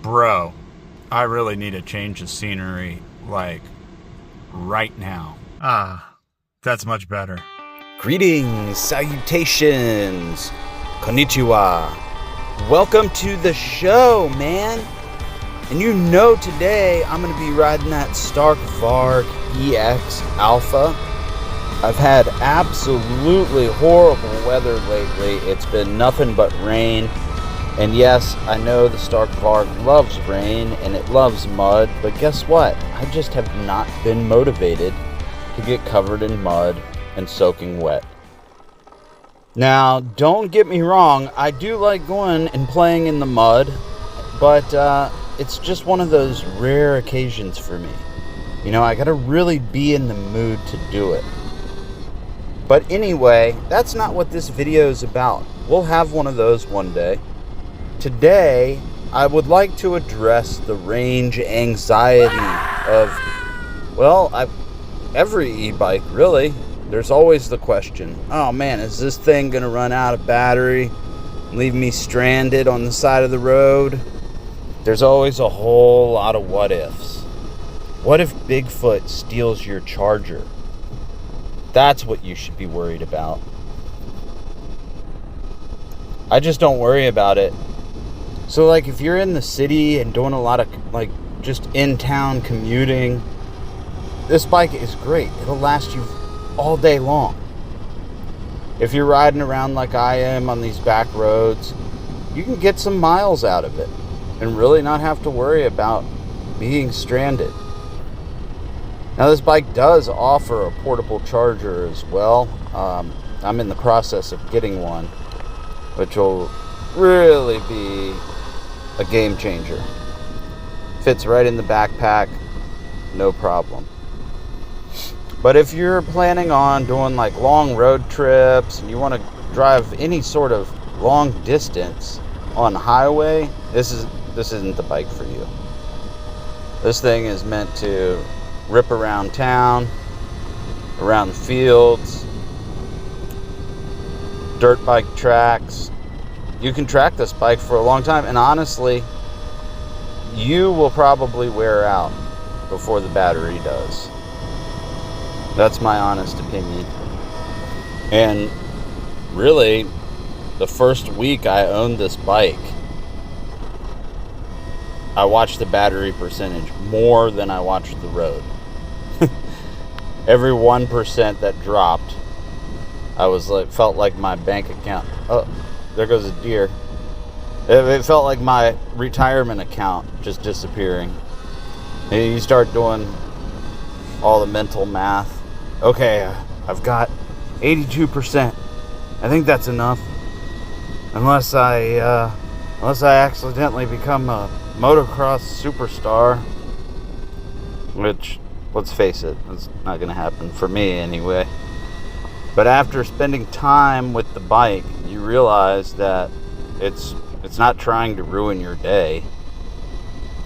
Bro, I really need a change of scenery, like, right now. Ah, that's much better. Greetings, salutations, konnichiwa. Welcome to the show, man. And you know today I'm going to be riding that Stark Varg EX Alpha. I've had absolutely horrible weather lately. It's been nothing but rain. And yes, I know the Stark Varg loves rain and it loves mud, but guess what? I just have not been motivated to get covered in mud and soaking wet. Now, don't get me wrong, I do like going and playing in the mud, but it's just one of those rare occasions for me. You know, I gotta really be in the mood to do it. But anyway, that's not what this video is about. We'll have one of those one day. Today, I would like to address the range anxiety of, well, every e-bike, really. There's always the question, oh man, is this thing going to run out of battery and leave me stranded on the side of the road? There's always a whole lot of what ifs. What if Bigfoot steals your charger? That's what you should be worried about. I just don't worry about it. So, like, if you're in the city and doing a lot of, like, just in-town commuting, this bike is great. It'll last you all day long. If you're riding around like I am on these back roads, you can get some miles out of it and really not have to worry about being stranded. Now, this bike does offer a portable charger as well. I'm in the process of getting one, which will really be a game changer. Fits right in the backpack, no problem. But if you're planning on doing like long road trips and you want to drive any sort of long distance on highway, this isn't the bike for you. This thing is meant to rip around town, around the fields, dirt bike tracks. You can track this bike for a long time, and honestly, you will probably wear out before the battery does. That's my honest opinion. And really, the first week I owned this bike, I watched the battery percentage more than I watched the road. Every 1% that dropped, felt like my bank account. Oh, there goes a deer. It felt like my retirement account just disappearing. And you start doing all the mental math. Okay, I've got 82%. I think that's enough. Unless I accidentally become a motocross superstar. Which, let's face it, it's not going to happen for me anyway. But after spending time with the bike, you realize that it's not trying to ruin your day.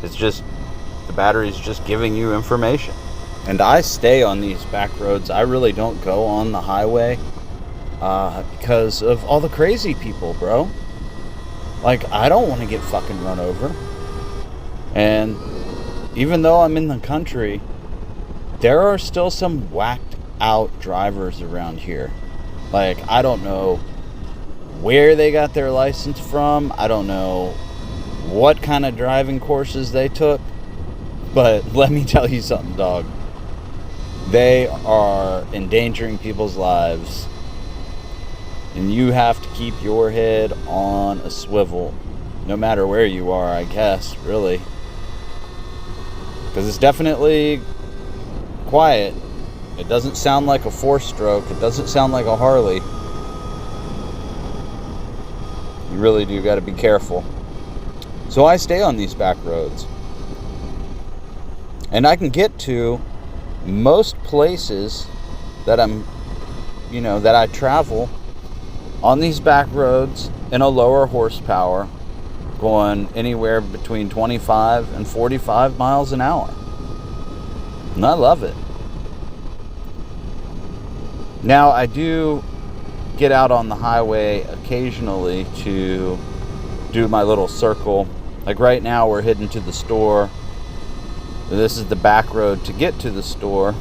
It's just, the battery's just giving you information. And I stay on these back roads. I really don't go on the highway because of all the crazy people, bro. Like, I don't want to get fucking run over. And even though I'm in the country, there are still some whacked out drivers around here. Like, I don't know where they got their license from. I don't know what kind of driving courses they took. But let me tell you something, dog. They are endangering people's lives. And you have to keep your head on a swivel. No matter where you are, I guess, really. Because it's definitely quiet. It doesn't sound like a 4-stroke. It doesn't sound like a Harley. You really do got to be careful. So I stay on these back roads. And I can get to most places that that I travel on these back roads in a lower horsepower, going anywhere between 25 and 45 miles an hour. And I love it. Now, I do get out on the highway occasionally to do my little circle Like right now we're heading to the store. This is the back road to get to the store.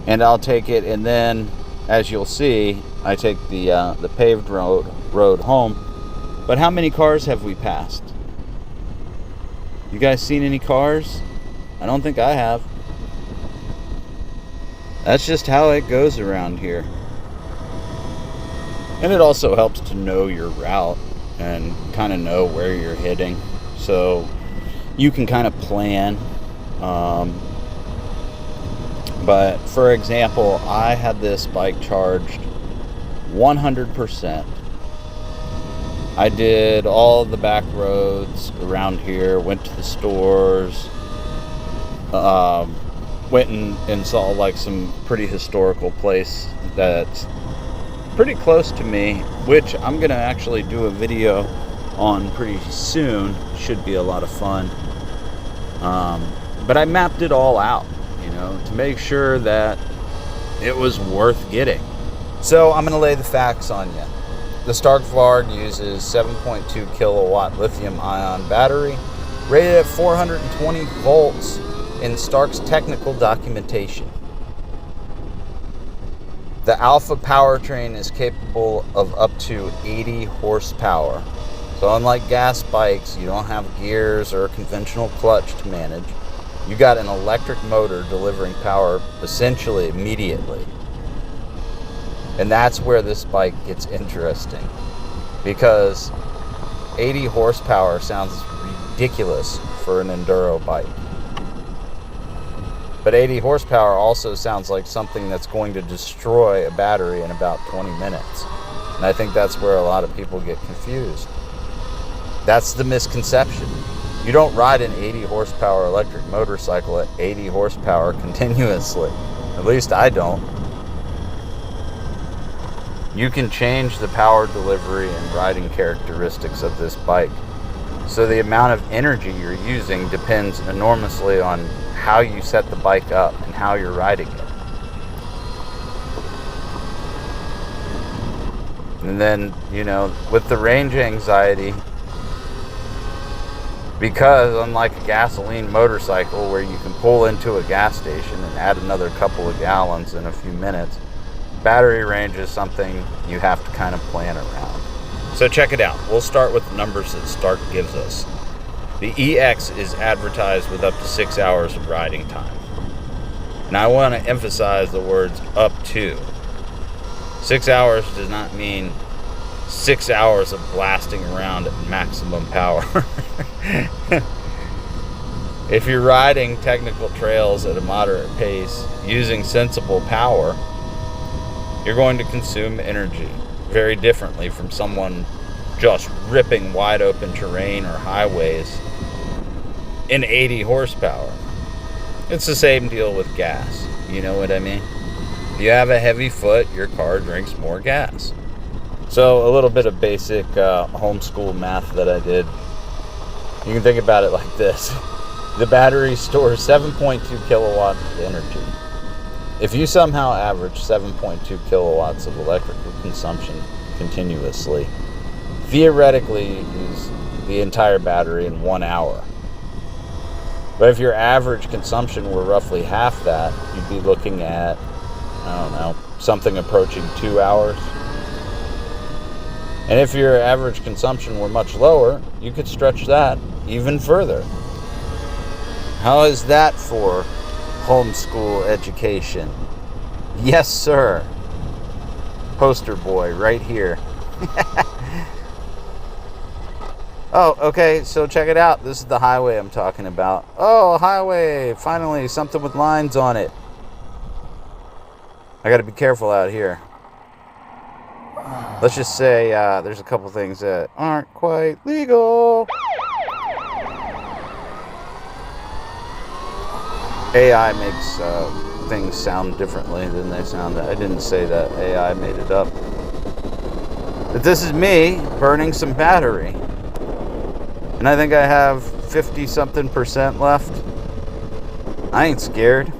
And I'll take it, and then as you'll see, I take the paved road home. But how many cars have we passed? You guys seen any cars? I don't think I have. That's just how it goes around here. And it also helps to know your route and kind of know where you're heading, so you can kind of plan. But for example, I had this bike charged 100%. I did all the back roads around here, went to the stores, went and saw like some pretty historical place that's pretty close to me, which I'm gonna actually do a video on pretty soon. Should be a lot of fun. But I mapped it all out, you know, to make sure that it was worth getting. So I'm gonna lay the facts on you. The Stark Varg uses 7.2 kilowatt lithium ion battery rated at 420 volts in Stark's technical documentation. The Alpha powertrain is capable of up to 80 horsepower. So unlike gas bikes, you don't have gears or a conventional clutch to manage. You got an electric motor delivering power essentially immediately. And that's where this bike gets interesting, because 80 horsepower sounds ridiculous for an enduro bike. But 80 horsepower also sounds like something that's going to destroy a battery in about 20 minutes. And I think that's where a lot of people get confused. That's the misconception. You don't ride an 80 horsepower electric motorcycle at 80 horsepower continuously. At least I don't. You can change the power delivery and riding characteristics of this bike. So the amount of energy you're using depends enormously on how you set the bike up and how you're riding it. And then, you know, with the range anxiety, because unlike a gasoline motorcycle where you can pull into a gas station and add another couple of gallons in a few minutes, battery range is something you have to kind of plan around. So check it out. We'll start with the numbers that Stark gives us. The EX is advertised with up to 6 hours of riding time. And I want to emphasize the words up to. 6 hours does not mean 6 hours of blasting around at maximum power. If you're riding technical trails at a moderate pace using sensible power, you're going to consume energy very differently from someone just ripping wide open terrain or highways in 80 horsepower. It's the same deal with gas. You know what I mean? If you have a heavy foot, your car drinks more gas. So a little bit of basic homeschool math that I did. You can think about it like this. The battery stores 7.2 kilowatts of energy. If you somehow average 7.2 kilowatts of electrical consumption continuously, theoretically you use the entire battery in 1 hour. But if your average consumption were roughly half that, you'd be looking at, I don't know, something approaching 2 hours. And if your average consumption were much lower, you could stretch that even further. How is that for homeschool education? Yes, sir. Poster boy right here. Oh, okay, so check it out. This is the highway I'm talking about. Oh, highway. Finally, something with lines on it. I gotta be careful out here. Let's just say there's a couple things that aren't quite legal. AI makes things sound differently than they sound. I didn't say that. AI made it up. But this is me burning some battery. And I think I have 50-something% left. I ain't scared.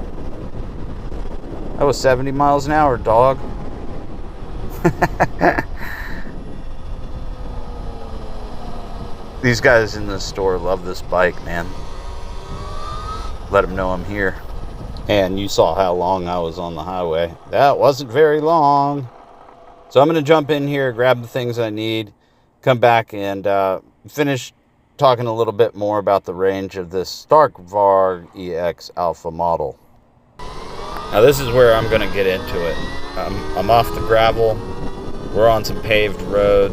That was 70 miles an hour, dog. These guys in the store love this bike, man. Let them know I'm here. And you saw how long I was on the highway. That wasn't very long. So I'm going to jump in here, grab the things I need, come back and finish talking a little bit more about the range of this Stark Varg EX Alpha model. Now this is where I'm going to get into it. I'm off the gravel. We're on some paved road.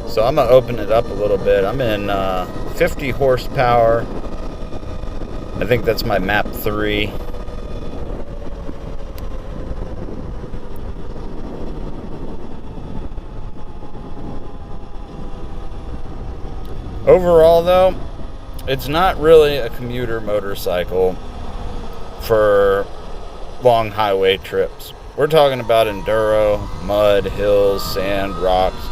So I'm going to open it up a little bit. I'm in 50 horsepower. I think that's my map 3. Overall though, it's not really a commuter motorcycle for long highway trips. We're talking about enduro, mud, hills, sand, rocks,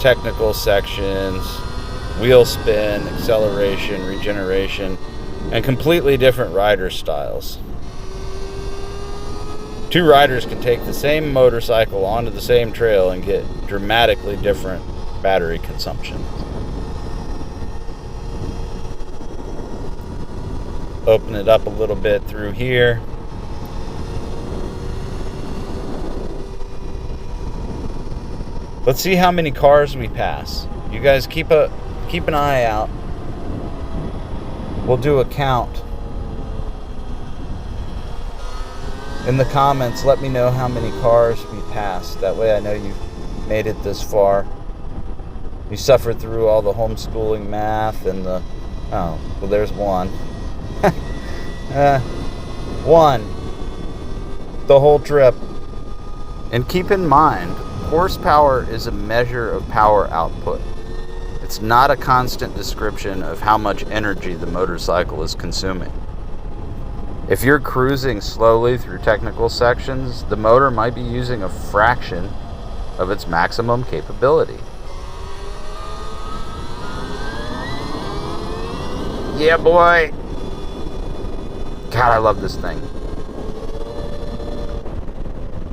technical sections, wheel spin, acceleration, regeneration, and completely different rider styles. Two riders can take the same motorcycle onto the same trail and get dramatically different battery consumption. Open it up a little bit through here. Let's see how many cars we pass. You guys keep an eye out. We'll do a count. In the comments, let me know how many cars we passed. That way I know you've made it this far. You suffered through all the homeschooling math and the... Oh, well there's one. One. The whole trip. And keep in mind, horsepower is a measure of power output. It's not a constant description of how much energy the motorcycle is consuming. If you're cruising slowly through technical sections, the motor might be using a fraction of its maximum capability. Yeah, boy. God, I love this thing.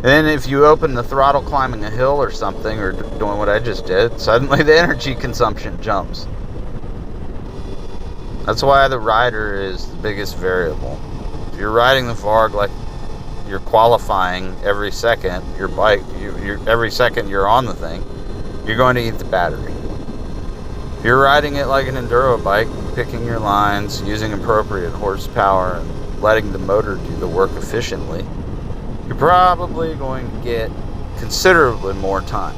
Then if you open the throttle climbing a hill or something, or doing what I just did, suddenly the energy consumption jumps. That's why the rider is the biggest variable. If you're riding the Varg like you're qualifying every second, your bike, every second you're on the thing, you're going to eat the battery. If you're riding it like an enduro bike, picking your lines, using appropriate horsepower, and letting the motor do the work efficiently, you're probably going to get considerably more time.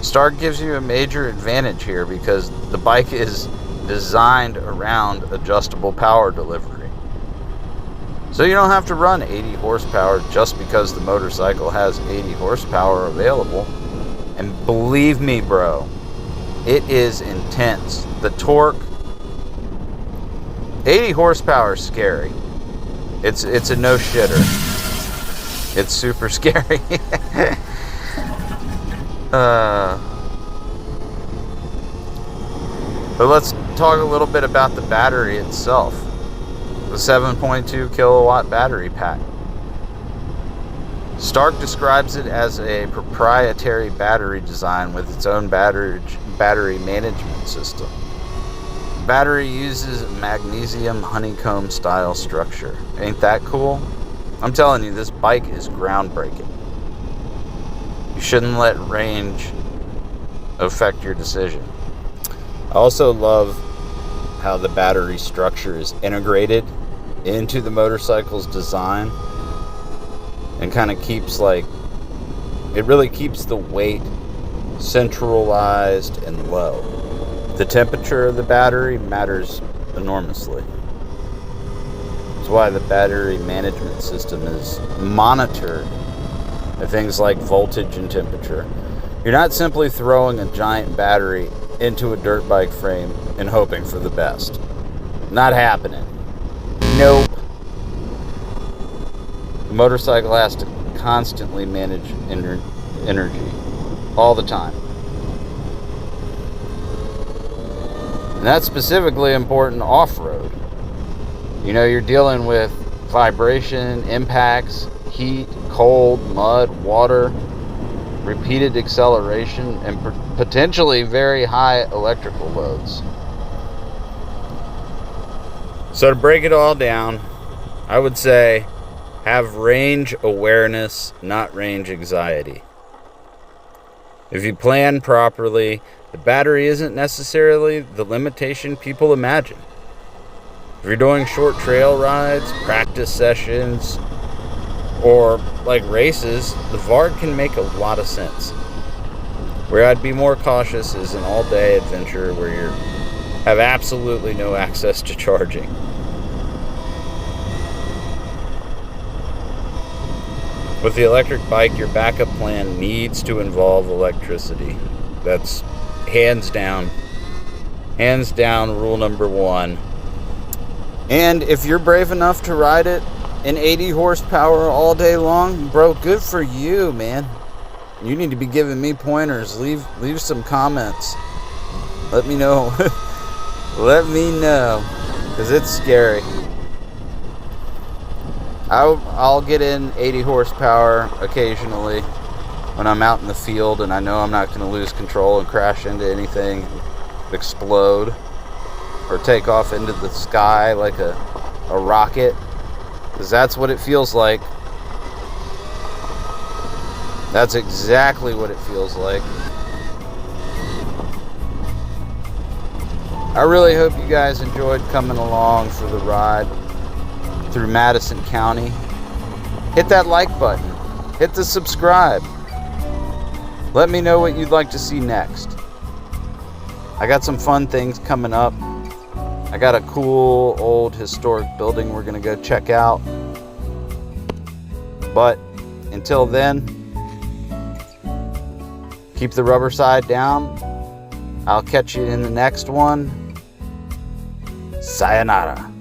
Stark gives you a major advantage here because the bike is designed around adjustable power delivery. So you don't have to run 80 horsepower just because the motorcycle has 80 horsepower available. And believe me, bro, it is intense. The torque, 80 horsepower is scary. It's a no-shitter. It's super scary. But let's talk a little bit about the battery itself. The 7.2 kilowatt battery pack. Stark describes it as a proprietary battery design with its own battery management system. The battery uses a magnesium honeycomb style structure. Ain't that cool? I'm telling you, this bike is groundbreaking. You shouldn't let range affect your decision. I also love how the battery structure is integrated into the motorcycle's design and kind of keeps it really keeps the weight centralized and low. The temperature of the battery matters enormously. That's why the battery management system is monitored by things like voltage and temperature. You're not simply throwing a giant battery into a dirt bike frame and hoping for the best. Not happening. Nope. The motorcycle has to constantly manage energy all the time. And that's specifically important off-road. You know, you're dealing with vibration, impacts, heat, cold, mud, water. repeated acceleration, and potentially very high electrical loads. So to break it all down, I would say have range awareness, not range anxiety. If you plan properly, the battery isn't necessarily the limitation people imagine. If you're doing short trail rides, practice sessions, or like races, the Varg can make a lot of sense. Where I'd be more cautious is an all-day adventure where you have absolutely no access to charging. With the electric bike, your backup plan needs to involve electricity. That's hands down rule number one. And if you're brave enough to ride it in 80 horsepower all day long, bro, good for you, man. You need to be giving me pointers. Leave some comments. Let me know. Let me know, because it's scary. I'll get in 80 horsepower occasionally when I'm out in the field and I know I'm not going to lose control and crash into anything, explode, or take off into the sky like a rocket, because that's what it feels like. That's exactly what it feels like. I really hope you guys enjoyed coming along for the ride through Madison County. Hit that like button. Hit the subscribe. Let me know what you'd like to see next. I got some fun things coming up. I got a cool old historic building we're gonna go check out. But until then, keep the rubber side down. I'll catch you in the next one. Sayonara.